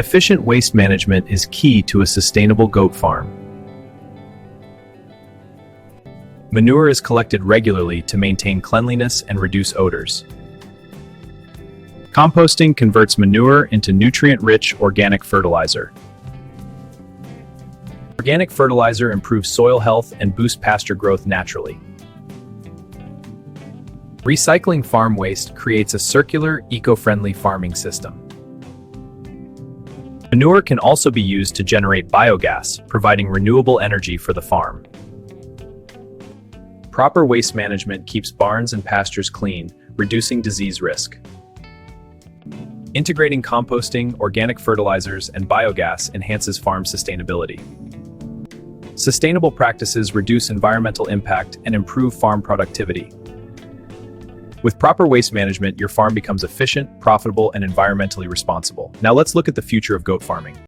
Efficient waste management is key to a sustainable goat farm. Manure is collected regularly to maintain cleanliness and reduce odors. Composting converts manure into nutrient-rich organic fertilizer. Organic fertilizer improves soil health and boosts pasture growth naturally. Recycling farm waste creates a circular, eco-friendly farming system. Manure can also be used to generate biogas, providing renewable energy for the farm. Proper waste management keeps barns and pastures clean, reducing disease risk. Integrating composting, organic fertilizers, and biogas enhances farm sustainability. Sustainable practices reduce environmental impact and improve farm productivity. With proper waste management, your farm becomes efficient, profitable, and environmentally responsible. Now let's look at the future of goat farming.